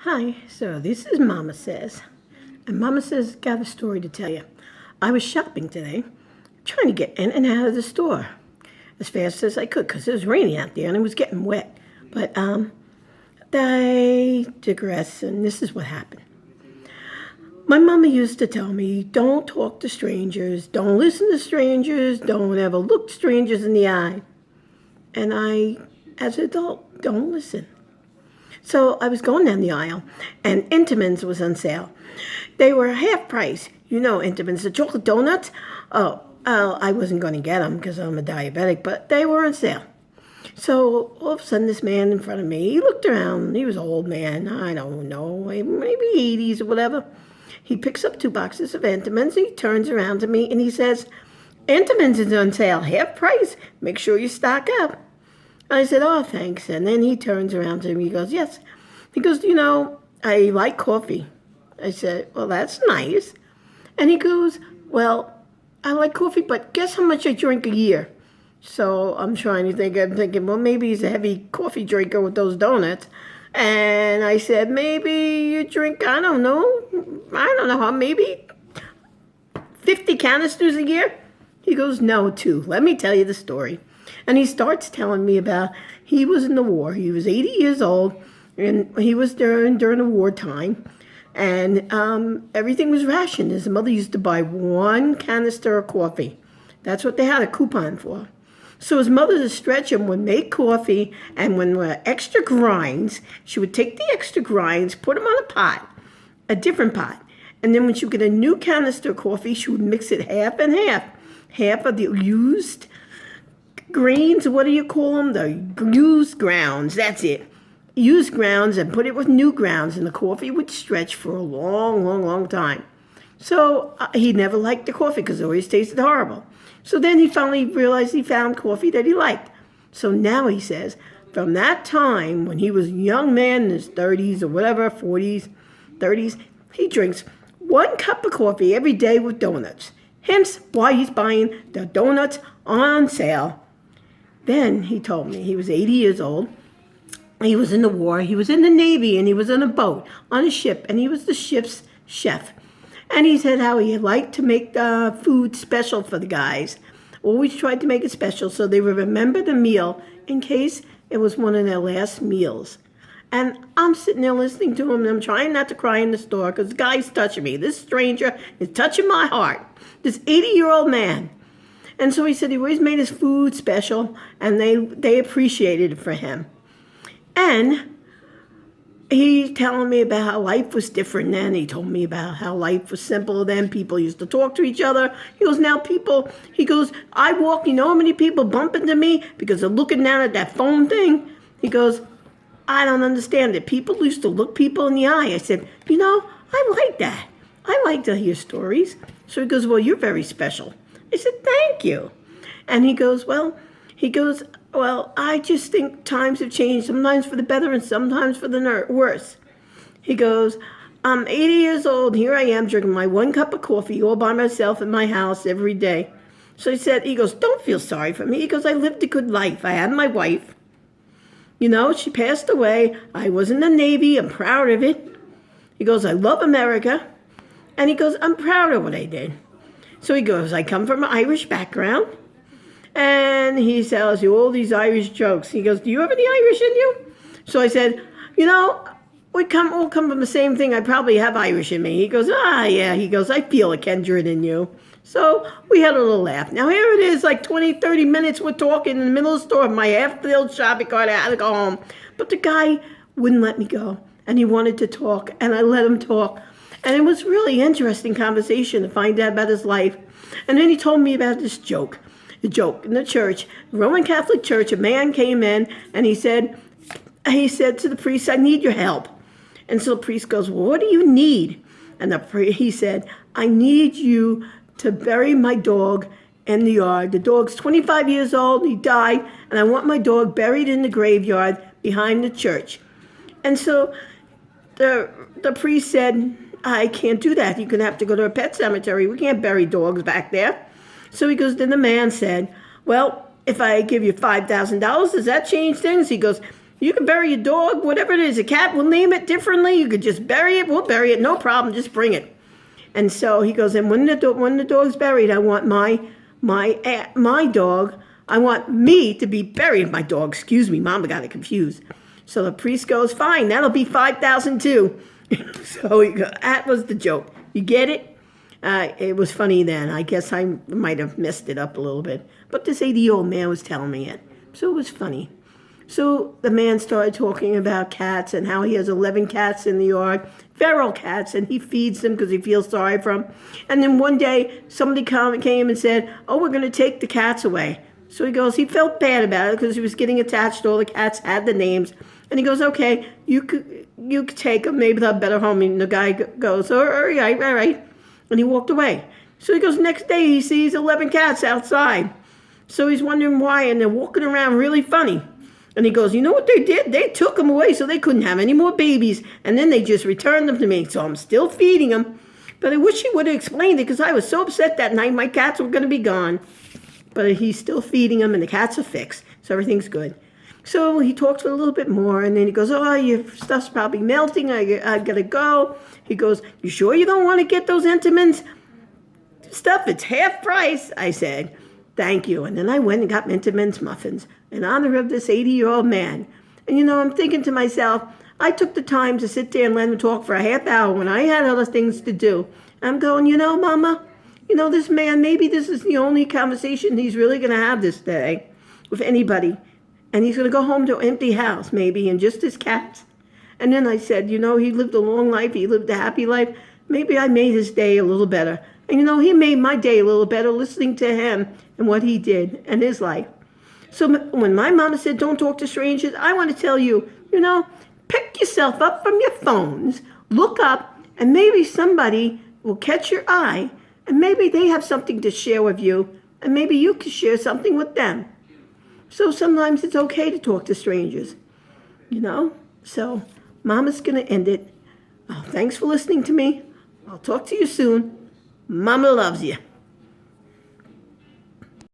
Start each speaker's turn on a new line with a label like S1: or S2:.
S1: Hi, so this is Mama Says. And Mama Says got a story to tell you. I was shopping today, trying to get in and out of the store as fast as I could because it was raining out there and it was getting wet. But I digress, and this is what happened. My mama used to tell me, don't talk to strangers, don't listen to strangers, don't ever look strangers in the eye. And I, as an adult, don't listen. So I was going down the aisle, and Entenmann's was on sale. They were half price. You know Entenmann's, the chocolate donuts. I wasn't going to get them because I'm a diabetic, but they were on sale. So all of a sudden, this man in front of me, he looked around. He was an old man. I don't know, maybe 80s or whatever. He picks up 2 boxes of Entenmann's. He turns around to me, and he says, Entenmann's is on sale, half price. Make sure you stock up. I said, oh, thanks. And then he turns around to me. He goes, yes. He goes, I like coffee. I said, well, that's nice. And he goes, well, I like coffee, but guess how much I drink a year? So I'm trying to think. I'm thinking, well, maybe he's a heavy coffee drinker with those donuts. And I said, maybe you drink, I don't know how, maybe 50 canisters a year? He goes, no, 2. Let me tell you the story. And he starts telling me about, he was in the war. He was 80 years old, and he was during the wartime. And everything was rationed. His mother used to buy 1 canister of coffee. That's what they had a coupon for. So his mother, to stretch him, would make coffee, and when there were extra grinds, she would take the extra grinds, put them on a pot, a different pot. And then when she would get a new canister of coffee, she would mix it half and half. Half of the used grains, what do you call them? The used grounds, that's it. Used grounds, and put it with new grounds, and the coffee would stretch for a long, long, long time. So he never liked the coffee because it always tasted horrible. So then he finally realized he found coffee that he liked. So now he says, from that time when he was a young man in his 30s or whatever, 40s, 30s, he drinks 1 cup of coffee every day with donuts. Hence why he's buying the donuts on sale. Then he told me he was 80 years old. He was in the war. He was in the Navy, and he was on a boat, on a ship, and he was the ship's chef. And he said how he liked to make the food special for the guys. Always tried to make it special so they would remember the meal in case it was one of their last meals. And I'm sitting there listening to him, and I'm trying not to cry in the store because the guy's touching me. This stranger is touching my heart. This 80-year-old man. And so he said he always made his food special, and they appreciated it for him. And he telling me about how life was different then. He told me about how life was simple then. People used to talk to each other. He goes, I walk, you know how many people bump into me because they're looking down at that phone thing? He goes, I don't understand it. People used to look people in the eye. I said, I like that. I like to hear stories. So he goes, well, you're very special. I said, thank you. And he goes, well, I just think times have changed, sometimes for the better and sometimes for the worse. He goes, I'm 80 years old. Here I am drinking my 1 cup of coffee all by myself in my house every day. So he goes, don't feel sorry for me. He goes, I lived a good life. I had my wife. She passed away. I was in the Navy. I'm proud of it. He goes, I love America. And he goes, I'm proud of what I did. So he goes, I come from an Irish background. And he tells you all these Irish jokes. He goes, do you have any Irish in you? So I said, we all come from the same thing. I probably have Irish in me. He goes, yeah. He goes, I feel a kindred in you. So we had a little laugh. Now here it is, like 20, 30 minutes we're talking in the middle of the store. My half-filled shopping cart, I had to go home. But the guy wouldn't let me go. And he wanted to talk, and I let him talk. And it was really interesting conversation to find out about his life. And then he told me about this joke. The joke in the church, Roman Catholic Church, a man came in and he said to the priest, I need your help. And so the priest goes, well, what do you need? And he said, I need you to bury my dog in the yard. The dog's 25 years old, he died, and I want my dog buried in the graveyard behind the church. And so the priest said, I can't do that. You're going to have to go to a pet cemetery. We can't bury dogs back there. So he goes, then the man said, well, if I give you $5,000, does that change things? He goes, You can bury a dog, whatever it is, a cat, we'll name it differently. You could just bury it, we'll bury it, no problem, just bring it. And so he goes, and when the dog's buried, I want my dog, I want me to be buried. My dog, excuse me, Mama got it confused. So the priest goes, fine, that'll be 5,000 too. So that was the joke. You get it? It was funny then. I guess I might have messed it up a little bit. But this 80-year-old man was telling me it. So it was funny. So the man started talking about cats and how he has 11 cats in the yard, feral cats, and he feeds them because he feels sorry for them. And then one day, somebody came and said, oh, we're going to take the cats away. So he goes, he felt bad about it because he was getting attached to all the cats, had the names. And he goes, okay, you could take them. Maybe they'll have a better home. And the guy goes, all right. And he walked away. So he goes, next day he sees 11 cats outside. So he's wondering why, and they're walking around really funny. And he goes, you know what they did? They took them away so they couldn't have any more babies. And then they just returned them to me. So I'm still feeding them. But I wish he would have explained it because I was so upset that night my cats were going to be gone. But he's still feeding them and the cats are fixed. So everything's good. So he talks a little bit more. And then he goes, oh, your stuff's probably melting. I got to go. He goes, you sure you don't want to get those Entenmann's stuff? It's half price. I said, thank you. And then I went and got Entenmann's muffins in honor of this 80-year-old man. And, I'm thinking to myself, I took the time to sit there and let him talk for a half hour when I had other things to do. I'm going, Mama, this man, maybe this is the only conversation he's really going to have this day with anybody. And he's going to go home to an empty house, maybe, and just his cats. And then I said, he lived a long life. He lived a happy life. Maybe I made his day a little better. And, he made my day a little better listening to him and what he did and his life. So when my mama said, don't talk to strangers, I want to tell you, pick yourself up from your phones, look up, and maybe somebody will catch your eye, and maybe they have something to share with you, and maybe you can share something with them. So sometimes it's okay to talk to strangers, So Mama's going to end it. Oh, thanks for listening to me. I'll talk to you soon. Mama loves you.